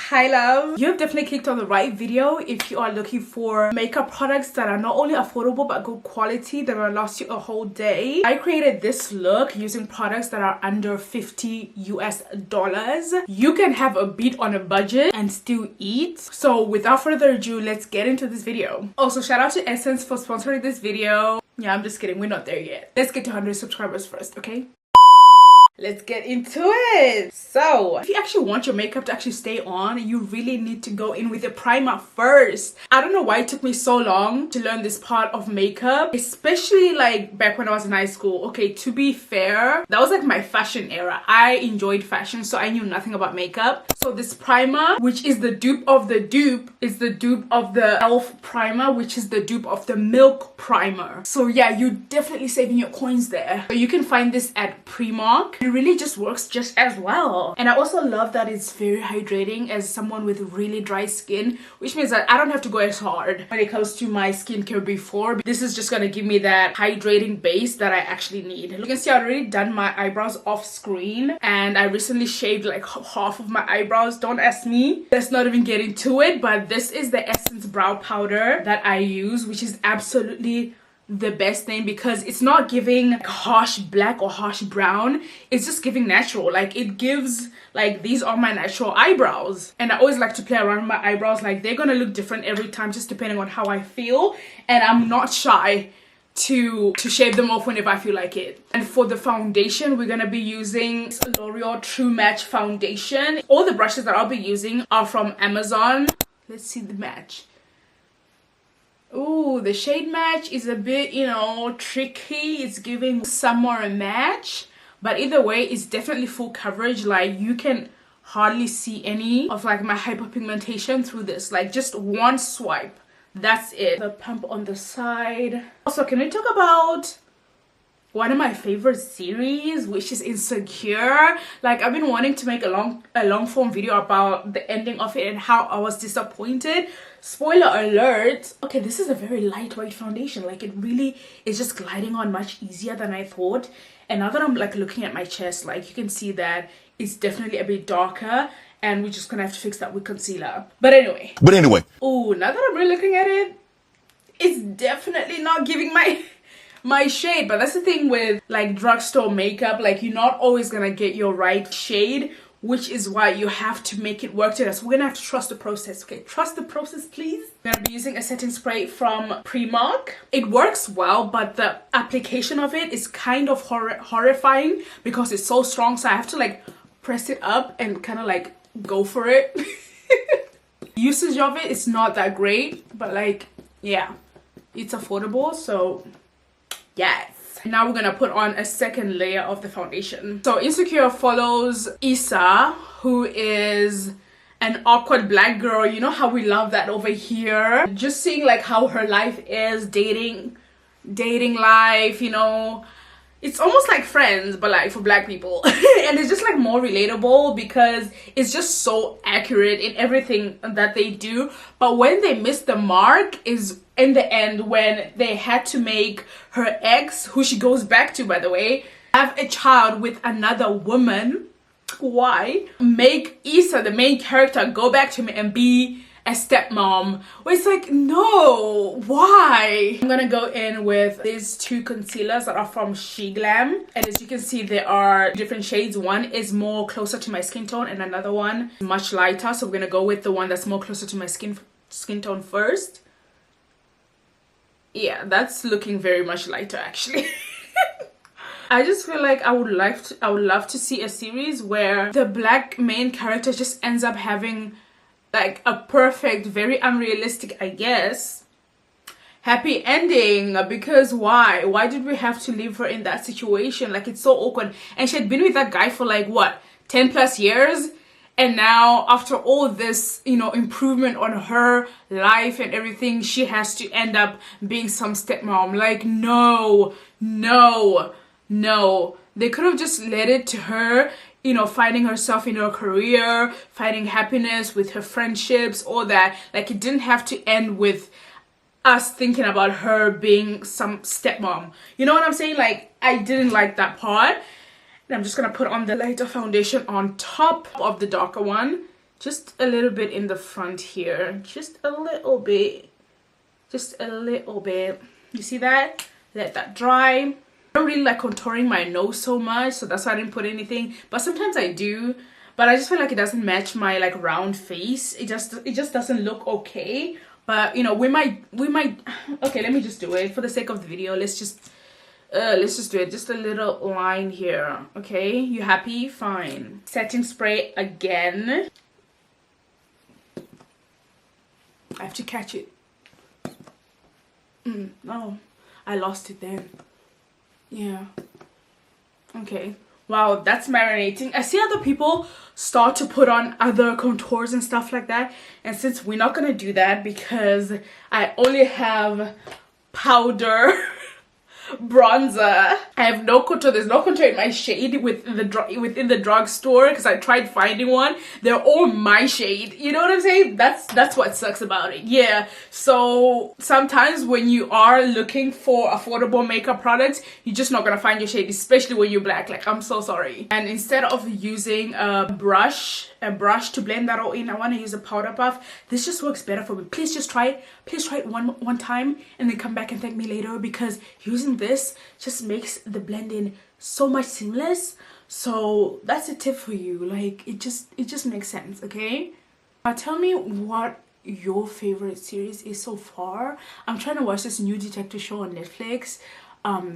Hi love, you have definitely clicked on the right video if you are looking for makeup products that are not only affordable but good quality that will last you a whole day. I created this look using products that are under $50 US. You can have a beat on a budget and still eat. So without further ado, let's get into this video. Also, shout out to Essence for sponsoring this video. Yeah, I'm just kidding, we're not there yet. Let's get to 100 subscribers first, okay? Let's get into it. So if you actually want your makeup to actually stay on, you really need to go in with a primer first. I don't know why it took me so long to learn this part of makeup, especially like back when I was in high school. Okay, to be fair, that was like my fashion era. I enjoyed fashion, so I knew nothing about makeup. So this primer, which is the dupe of the dupe, is the dupe of the e.l.f. primer, which is the dupe of the Milk primer. So yeah, you're definitely saving your coins there. You can find this at Primark. It really just works just as well. And I also love that it's very hydrating as someone with really dry skin, which means that I don't have to go as hard when it comes to my skincare before. This is just gonna give me that hydrating base that I actually need. You can see I've already done my eyebrows off screen, and I recently shaved like half of my eyebrows. Don't ask me, let's not even get into it. But this is the Essence brow powder that I use, which is absolutely the best thing because it's not giving harsh black or harsh brown. It's just giving natural. Like, it gives like, these are my natural eyebrows, and I always like to play around with my eyebrows. Like, they're gonna look different every time just depending on how I feel, and I'm not shy to shave them off whenever I feel like it. And for the foundation, we're gonna be using L'Oreal True Match foundation. All the brushes that I'll be using are from Amazon. Let's see the match. Ooh, the shade match is a bit, you know, tricky. It's giving summer match, but either way, it's definitely full coverage. Like, you can hardly see any of like my hyperpigmentation through this. Like, just one swipe, that's it. The pump on the side. Also, can we talk about one of my favorite series, which is Insecure? Like, I've been wanting to make a long form video about the ending of it and how I was disappointed. Spoiler alert. Okay, this is a very lightweight foundation. Like, it really is just gliding on much easier than I thought. And now that I'm like looking at my chest, like, you can see that it's definitely a bit darker, and we're just gonna have to fix that with concealer. But anyway. Oh, now that I'm really looking at it, it's definitely not giving my shade. But that's the thing with like drugstore makeup, like, you're not always gonna get your right shade, which is why you have to make it work together. So we're gonna have to trust the process. Okay, trust the process, please. I'm gonna be using a setting spray from Primark. It works well, but the application of it is kind of horrifying because it's so strong. So I have to like press it up and kind of like go for it. Usage of it is not that great, but like, yeah, it's affordable, so yes. Now we're gonna put on a second layer of the foundation. So Insecure follows Issa, who is an awkward black girl. You know how we love that over here. Just seeing like how her life is, dating life, you know. It's almost like Friends, but like for black people. And it's just like more relatable because it's just so accurate in everything that they do. But when they miss the mark is in the end, when they had to make her ex, who she goes back to by the way, have a child with another woman. Why? Make Issa, the main character, go back to me and be a stepmom. Well, it's like, no, why? I'm gonna go in with these two concealers that are from SOFT GLAM, and as you can see, there are different shades. One is more closer to my skin tone and another one much lighter, so we're gonna go with the one that's more closer to my skin tone first. Yeah, that's looking very much lighter actually. I just feel like I would love to see a series where the black main character just ends up having like a perfect, very unrealistic, I guess, happy ending. Because why did we have to leave her in that situation? Like, it's so awkward. And she had been with that guy for like what, 10 plus years, and now after all this, you know, improvement on her life and everything, she has to end up being some stepmom. Like, no, they could have just led it to her, you know, finding herself in her career, finding happiness with her friendships, all that. Like, it didn't have to end with us thinking about her being some stepmom. You know what I'm saying? Like, I didn't like that part. And I'm just gonna put on the lighter foundation on top of the darker one. just a little bit in the front here, just a little bit, just a little bit. You see that? Let that dry. I don't really like contouring my nose so much, so that's why I didn't put anything, but sometimes I do. But I just feel like it doesn't match my like round face. It just doesn't look okay. But you know, we might okay, let me just do it for the sake of the video. Let's just do it. Just a little line here. Okay, you happy? Fine. Setting spray again. I have to catch it. Oh, I lost it then. Yeah. Okay. Wow, that's marinating. I see other people start to put on other contours and stuff like that, and since we're not gonna do that because I only have powder bronzer, I have no contour. There's no contour in my shade within the drugstore because I tried finding one. They're all my shade, you know what I'm saying? That's what sucks about it. Yeah, so sometimes when you are looking for affordable makeup products, you're just not gonna find your shade, especially when you're black. Like, I'm so sorry. And instead of using a brush to blend that all in, I want to use a powder puff. This just works better for me. Please just try it. Please try it one time and then come back and thank me later, because using this just makes the blending so much seamless. So that's a tip for you. Like, it just makes sense. Okay, now tell me what your favorite series is so far. I'm trying to watch this new detective show on Netflix,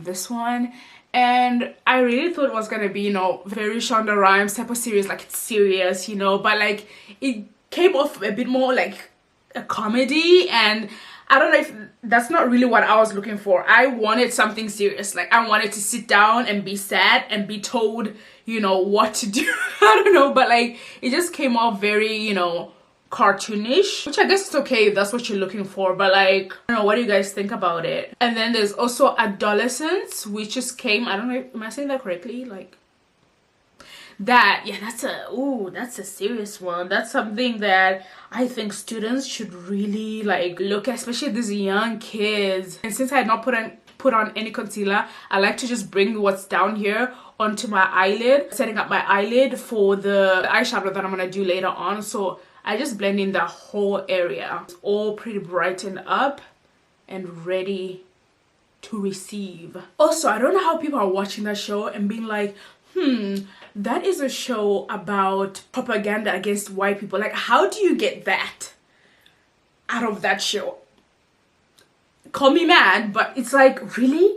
this one, and I really thought it was gonna be, you know, very Shonda Rhimes type of series, like it's serious, you know, but like it came off a bit more like a comedy, and I don't know if that's not really what I was looking for. I wanted something serious. Like, I wanted to sit down and be sad and be told, you know, what to do. I don't know, but like it just came off very, you know, cartoonish, which I guess is okay if that's what you're looking for, but like, I don't know, what do you guys think about it? And then there's also Adolescence, which just came, I don't know, am I saying that correctly? Like that, yeah, that's a serious one. That's something that I think students should really like look at, especially these young kids. And since I had not put on any concealer, I like to just bring what's down here onto my eyelid, setting up my eyelid for the eyeshadow that I'm gonna do later on. So I just blend in the whole area. It's all pretty brightened up and ready to receive. Also, I don't know how people are watching that show and being like, that is a show about propaganda against white people. Like, how do you get that out of that show? Call me mad, but it's like, really?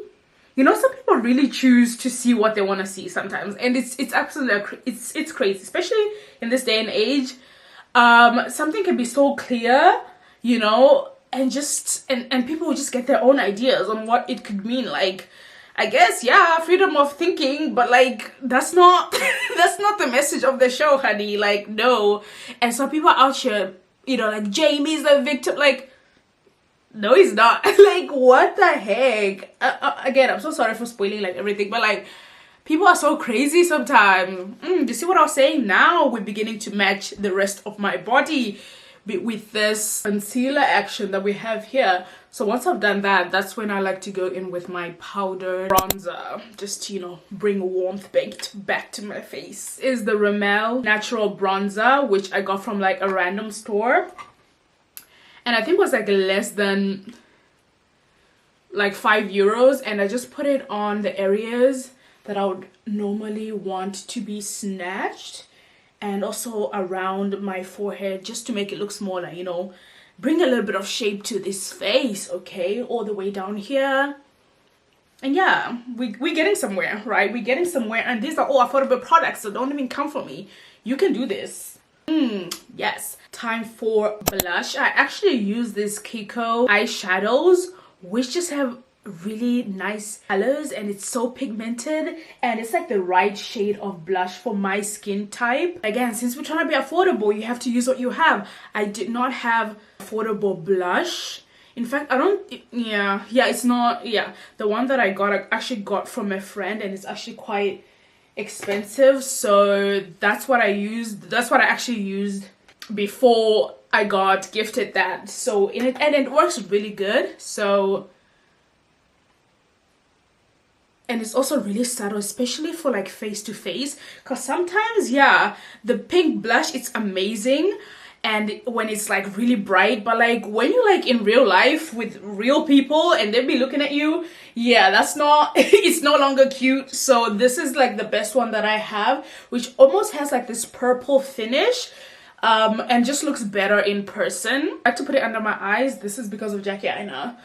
You know, some people really choose to see what they want to see sometimes, and it's absolutely it's crazy, especially in this day and age. Something can be so clear, you know, and just and people will just get their own ideas on what it could mean. Like, I guess, yeah, freedom of thinking, but like, that's not that's not the message of the show, honey. Like, no. And some people out here, you know, like, Jamie's the victim. Like, no, he's not. Like, what the heck? Again, I'm so sorry for spoiling like everything, but like, people are so crazy sometimes. Do you see what I was saying? Now we're beginning to match the rest of my body with this concealer action that we have here. So once I've done that, that's when I like to go in with my powder bronzer, just to, you know, bring warmth back to my face. This is the Rimmel Natural Bronzer, which I got from like a random store, and I think it was like less than like €5, and I just put it on the areas that I would normally want to be snatched, and also around my forehead, just to make it look smaller, you know, bring a little bit of shape to this face. Okay, all the way down here. And yeah, we're getting somewhere, right? We're getting somewhere, and these are all affordable products, so don't even come for me. You can do this. Yes, time for blush. I actually use this Kiko eyeshadows, which just have really nice colors, and it's so pigmented, and it's like the right shade of blush for my skin type. Again, since we're trying to be affordable, you have to use what you have. I did not have affordable blush. In fact, I don't, it's not, the one that I actually got from a friend, and it's actually quite expensive, so that's what I used. That's what I actually used before I got gifted that. So and it works really good. So and it's also really subtle, especially for like face to face, because sometimes, yeah, the pink blush, it's amazing and when it's like really bright, but like when you like in real life with real people and they'll be looking at you, yeah, that's not it's no longer cute. So this is like the best one that I have, which almost has like this purple finish, and just looks better in person. I like to put it under my eyes. This is because of Jackie Aina.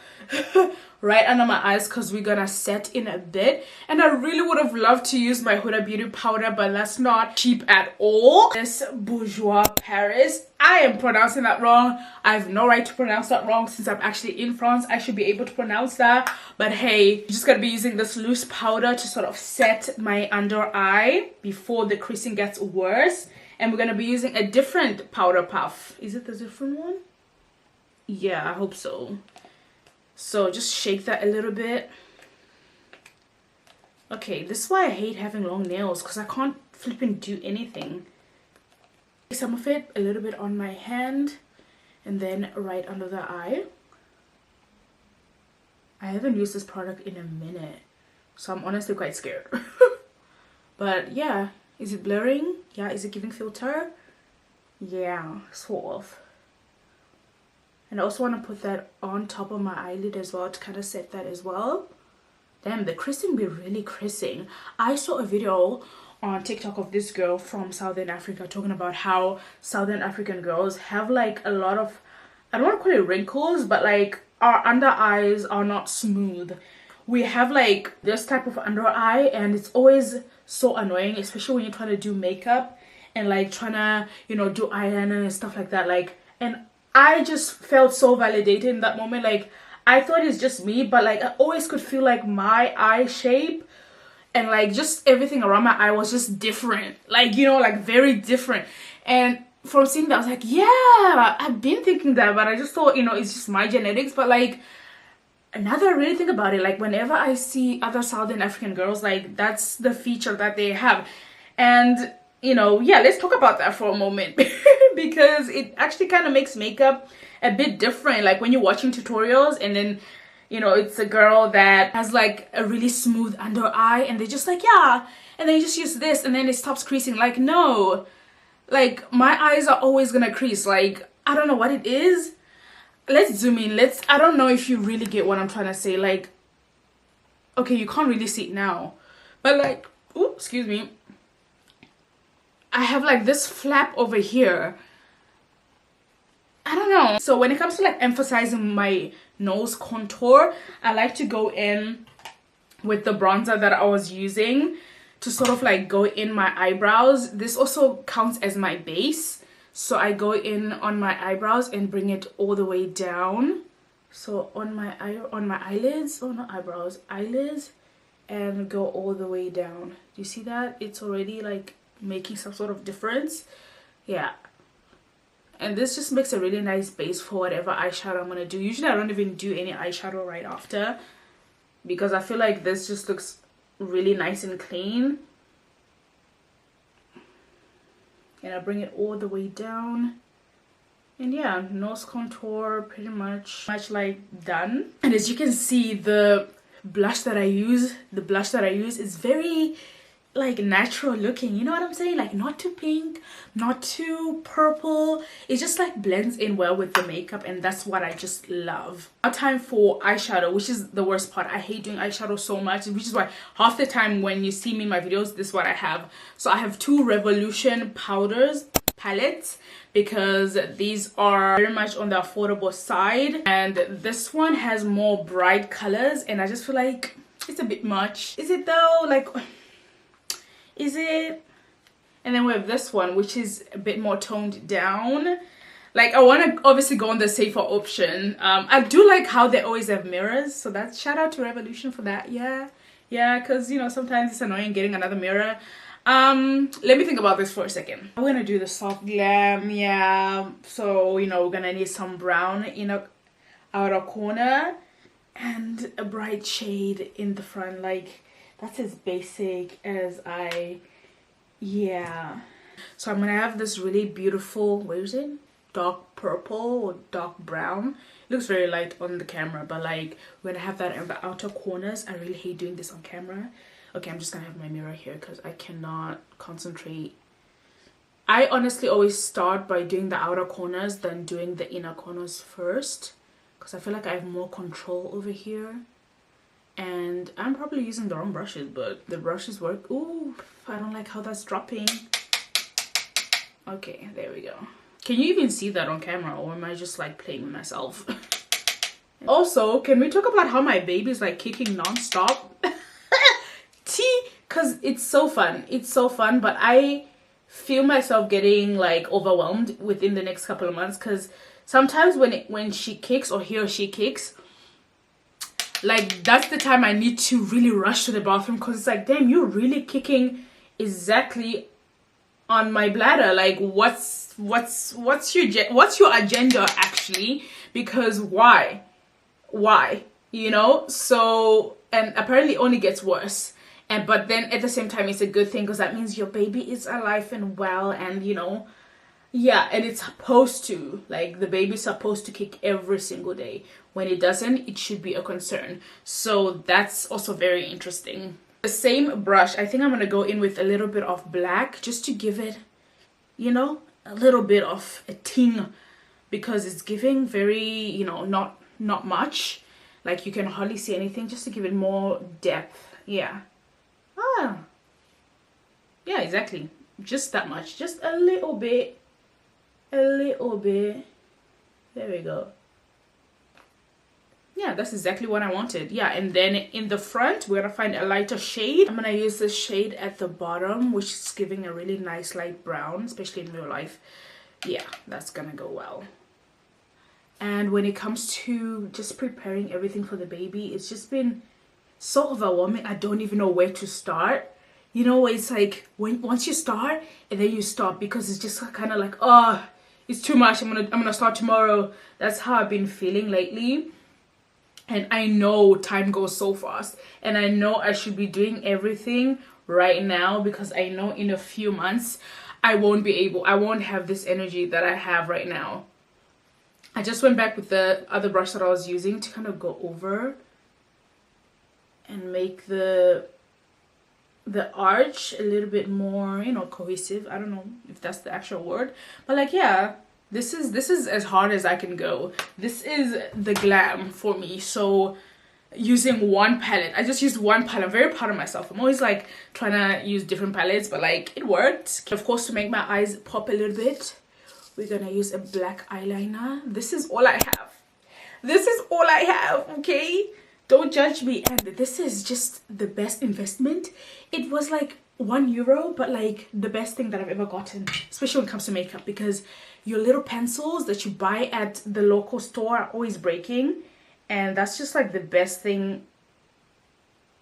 Right under my eyes, because we're gonna set in a bit. And I really would have loved to use my Huda Beauty powder, but that's not cheap at all. This Bourjois Paris, I am pronouncing that wrong. I have no right to pronounce that wrong since I'm actually in France. I should be able to pronounce that, but hey, I'm just gonna be using this loose powder to sort of set my under eye before the creasing gets worse. And we're gonna be using a different powder puff. Is it the different one? Yeah, I hope so. So just shake that a little bit. Okay, this is why I hate having long nails, because I can't flipping do anything. Some of it a little bit on my hand and then right under the eye. I haven't used this product in a minute, so I'm honestly quite scared. But yeah, is it blurring? Yeah, is it giving filter? Yeah, sort of. And I also want to put that on top of my eyelid as well to kind of set that as well. Damn, the creasing be really creasing. I saw a video on TikTok of this girl from Southern Africa talking about how Southern African girls have like a lot of, I don't want to call it wrinkles, but like our under eyes are not smooth. We have like this type of under eye and it's always so annoying, especially when you're trying to do makeup and like trying to, you know, do eyeliner and stuff like that. Like, and I just felt so validated in that moment. Like, I thought it's just me, but like I always could feel like my eye shape and like just everything around my eye was just different. Like, you know, like very different. And from seeing that, I was like, yeah, I've been thinking that, but I just thought, you know, it's just my genetics. But like, now that I really think about it, like whenever I see other Southern African girls, like that's the feature that they have. And you know, yeah, let's talk about that for a moment because it actually kind of makes makeup a bit different. Like when you're watching tutorials and then, you know, it's a girl that has like a really smooth under eye and they're just like, yeah, and then you just use this and then it stops creasing. Like, no, like my eyes are always gonna crease. Like, I don't know what it is. Let's zoom in. I don't know if you really get what I'm trying to say. Like, okay, you can't really see it now, but like, ooh, excuse me, I have like this flap over here. I don't know. So when it comes to like emphasizing my nose contour, I like to go in with the bronzer that I was using to sort of like go in my eyebrows. This also counts as my base. So I go in on my eyebrows and bring it all the way down. So on my eyelids, oh not eyebrows, eyelids, and go all the way down. Do you see that? It's already like making some sort of difference. Yeah, and this just makes a really nice base for whatever eyeshadow I'm gonna do. Usually I don't even do any eyeshadow right after because I feel like this just looks really nice and clean. And I bring it all the way down, and yeah, nose contour pretty much like done. And as you can see, the blush that I use is very like natural looking, you know what I'm saying? Like not too pink, not too purple. It just like blends in well with the makeup, and that's what I just love. Now time for eyeshadow, which is the worst part. I hate doing eyeshadow so much, which is why half the time when you see me in my videos, this is what I have. So I have two Revolution palettes because these are very much on the affordable side, and this one has more bright colors and I just feel like it's a bit much. Is it though? Like, is it? And then we have this one, which is a bit more toned down. Like, I want to obviously go on the safer option. I do like how they always have mirrors, so that's shout out to Revolution for that. Yeah, because you know sometimes it's annoying getting another mirror. Let me think about this for a second. I'm gonna do the soft glam. Yeah, so you know we're gonna need some brown in a outer corner and a bright shade in the front. Like, that's as basic as yeah. So I'm gonna have this really beautiful, where is it? dark purple or dark brown. It looks very light on the camera, but like when I have that in the outer corners, I really hate doing this on camera. Okay, I'm just gonna have my mirror here because I cannot concentrate. I honestly always start by doing the outer corners than doing the inner corners first, because I feel like I have more control over here. And I'm probably using the wrong brushes, but the brushes work. Ooh, I don't like how that's dropping. Okay, there we go. Can you even see that on camera, or am I just like playing with myself? Also, can we talk about how my baby's like kicking non-stop? Because it's so fun. It's so fun, but I feel myself getting like overwhelmed within the next couple of months, because sometimes when she kicks, or he or she kicks, like that's the time I need to really rush to the bathroom, because it's like, damn, you're really kicking exactly on my bladder. Like what's your agenda actually? Because why, you know? So, and apparently it only gets worse. And but then at the same time it's a good thing, because that means your baby is alive and well, and you know, yeah. And it's supposed to, like, the baby's supposed to kick every single day. When it doesn't, it should be a concern. So that's also very interesting. The same brush, I think I'm gonna go in with a little bit of black, just to give it, you know, a little bit of a ting, because it's giving very, you know, not much, like you can hardly see anything, just to give it more depth. Yeah. Yeah, exactly, just that much, just a little bit. There we go. Yeah, that's exactly what I wanted. Yeah, and then in the front we're gonna find a lighter shade. I'm gonna use the shade at the bottom, which is giving a really nice light brown, especially in real life. Yeah, that's gonna go well. And when it comes to just preparing everything for the baby, it's just been so overwhelming. I don't even know where to start. You know, it's like once you start and then you stop, because it's just kind of like, oh, it's too much. I'm gonna start tomorrow. That's how I've been feeling lately. And I know time goes so fast, and I know I should be doing everything right now, because I know in a few months I won't have this energy that I have right now. I just went back with the other brush that I was using to kind of go over and make the arch a little bit more, you know, cohesive. I don't know if that's the actual word, but like, yeah, this is as hard as I can go. This is the glam for me. So using one palette, I just used one palette. I'm very proud of myself. I'm always like trying to use different palettes, but like it worked. Of course, to make my eyes pop a little bit, we're gonna use a black eyeliner. This is all I have. This is all I have, okay? Don't judge me. And this is just the best investment. It was like €1, but like the best thing that I've ever gotten, especially when it comes to makeup, because your little pencils that you buy at the local store are always breaking, and that's just like the best thing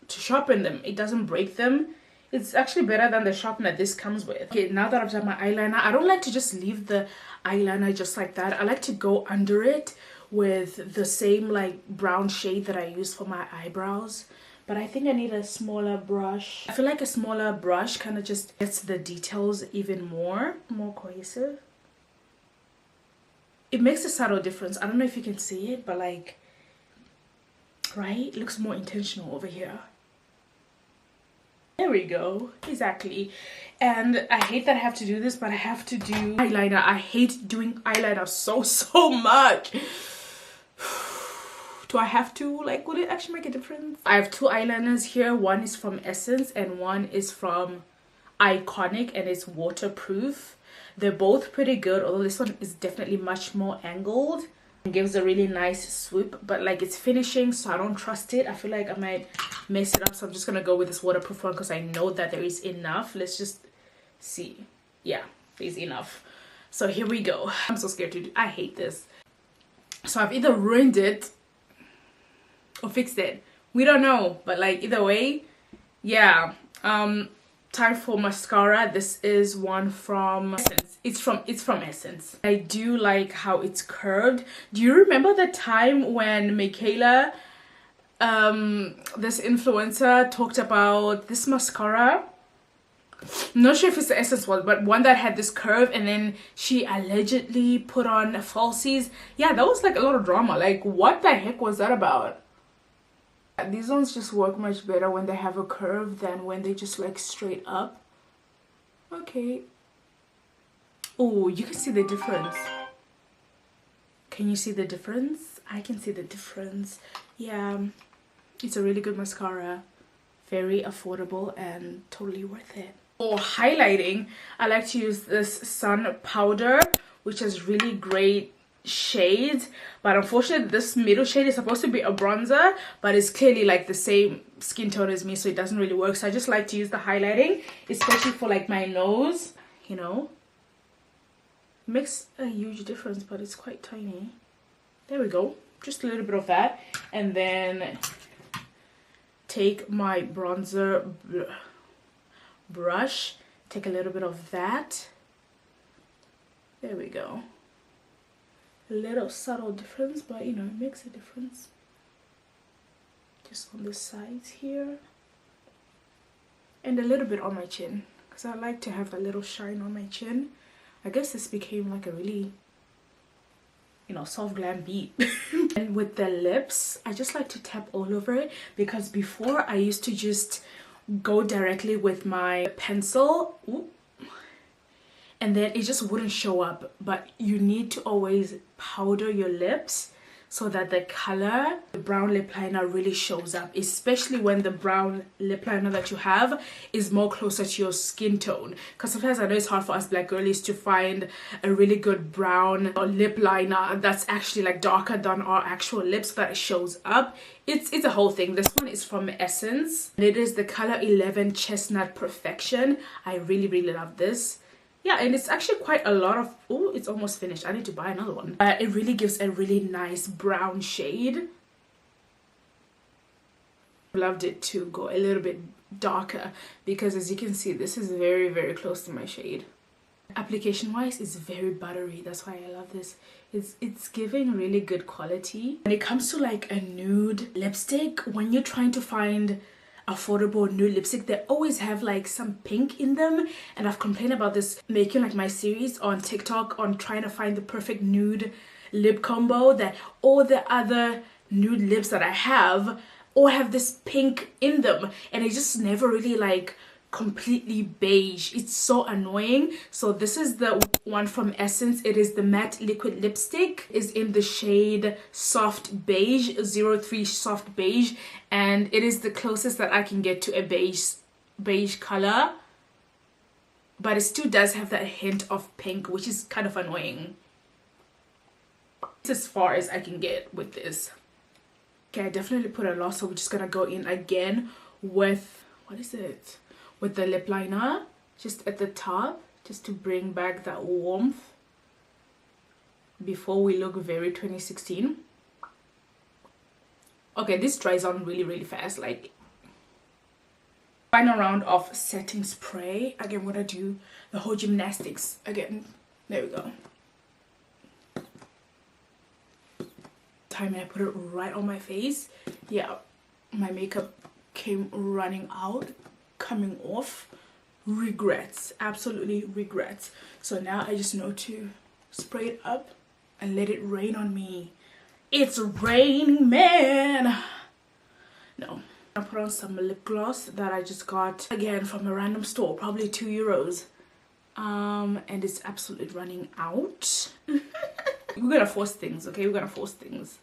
to sharpen them. It doesn't break them. It's actually better than the sharpener this comes with. Okay, now that I've done my eyeliner, I don't like to just leave the eyeliner just like that. I like to go under it with the same like brown shade that I use for my eyebrows. But I think I need a smaller brush. I feel like a smaller brush kind of just gets the details even more cohesive. It makes a subtle difference. I don't know if you can see it, but like, right? It looks more intentional over here. There we go. Exactly. And I hate that I have to do this, but I have to do eyeliner. I hate doing eyeliner so much. Do I have to? Like, would it actually make a difference? I have two eyeliners here. One is from Essence and one is from Iconic, and it's waterproof. They're both pretty good, although this one is definitely much more angled. It gives a really nice swoop, but like it's finishing, so I don't trust it. I feel like I might mess it up, so I'm just gonna go with this waterproof one because I know that there is enough. Let's just see. Yeah, there's enough. So here we go. I'm so scared to do. I hate this. So I've either ruined it or fixed it. We don't know, but like either way, yeah. Time for mascara. This is one from Essence. It's from Essence. I do like how it's curved. Do you remember the time when Michaela, this influencer, talked about this mascara? I'm not sure if it's the Essence one, but one that had this curve, and then she allegedly put on falsies. Yeah, that was like a lot of drama. Like, what the heck was that about? These ones just work much better when they have a curve than when they just like straight up. Okay. Oh, you can see the difference. Can you see the difference? I can see the difference. Yeah, it's a really good mascara. Very affordable and totally worth it. For highlighting, I like to use this Sun Powder, which has really great shades, but unfortunately this middle shade is supposed to be a bronzer, but it's clearly like the same skin tone as me, so it doesn't really work. So I just like to use the highlighting, especially for like my nose, you know. Makes a huge difference, but it's quite tiny. There we go, just a little bit of that, and then take my bronzer brush, take a little bit of that. There we go. A little subtle difference, but you know, it makes a difference. Just on the sides here, and a little bit on my chin, because I like to have a little shine on my chin. I guess this became like a really, you know, soft glam beat. And with the lips, I just like to tap all over it, because before I used to just go directly with my pencil. Ooh, and then it just wouldn't show up. But you need to always powder your lips so that the color, the brown lip liner, really shows up, especially when the brown lip liner that you have is more closer to your skin tone. Because sometimes I know it's hard for us black girlies to find a really good brown lip liner that's actually like darker than our actual lips, so that it shows up. It's a whole thing. This one is from Essence, and it is the color 11 Chestnut Perfection. I really love this. Yeah, and it's actually quite a lot of... Oh, it's almost finished. I need to buy another one. It really gives a really nice brown shade. Loved it to go a little bit darker, because as you can see, this is very close to my shade. Application wise, it's very buttery. That's why I love this. It's giving really good quality. When it comes to like a nude lipstick, when you're trying to find affordable nude lipstick, they always have like some pink in them, and I've complained about this making like my series on TikTok on trying to find the perfect nude lip combo, that all the other nude lips that I have all have this pink in them, and it just never really like completely beige. It's so annoying. So this is the one from Essence. It is the matte liquid lipstick. Is in the shade Soft Beige, 03 Soft Beige, and it is the closest that I can get to a beige color, but it still does have that hint of pink, which is kind of annoying. It's as far as I can get with this. Okay, I definitely put a lot, so we're just gonna go in again with, what is it, with the lip liner, just at the top, just to bring back that warmth before we look very 2016. Okay, this dries on really fast. Like, final round of setting spray. Again, we're gonna do the whole gymnastics again. There we go. Time, and I put it right on my face. Yeah, my makeup came running out, coming off. Regrets, absolutely regrets. So now I just know to spray it up and let it rain on me. It's raining, man. No, I put on some lip gloss that I just got again from a random store, probably €2. And it's absolutely running out. We're gonna force things, okay? We're gonna force things.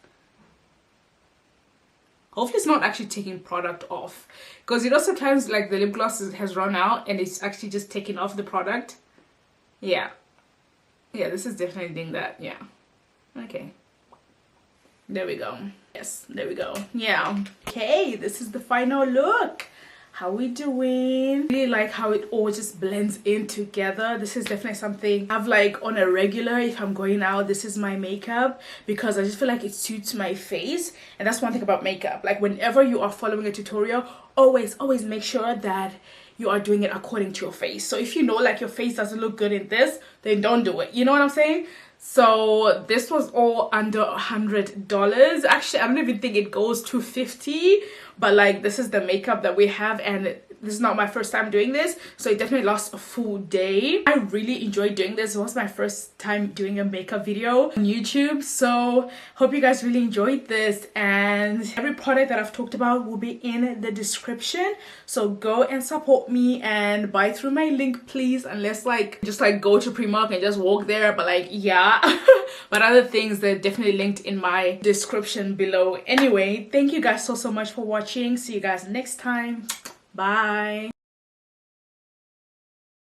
Hopefully it's not actually taking product off, because you know sometimes like the lip gloss has run out and it's actually just taking off the product. Yeah, this is definitely doing that. Yeah, okay, there we go. Yes, there we go. Yeah, okay, this is the final look. How we doing? Really like how it all just blends in together. This is definitely something I've like on a regular. If I'm going out, this is my makeup, because I just feel like it suits my face. And that's one thing about makeup, like whenever you are following a tutorial, always make sure that you are doing it according to your face. So if you know like your face doesn't look good in this, then don't do it. You know what I'm saying? So this was all under $100. Actually, I don't even think it goes to $50, but like this is the makeup that we have, and this is not my first time doing this, so it definitely lasts a full day. I really enjoyed doing this. It was my first time doing a makeup video on YouTube, so hope you guys really enjoyed this. And every product that I've talked about will be in the description, so go and support me and buy through my link, please. Unless like just like go to Primark and just walk there, but like yeah. But other things, they're definitely linked in my description below. Anyway, thank you guys so much for watching. See you guys next time. Bye.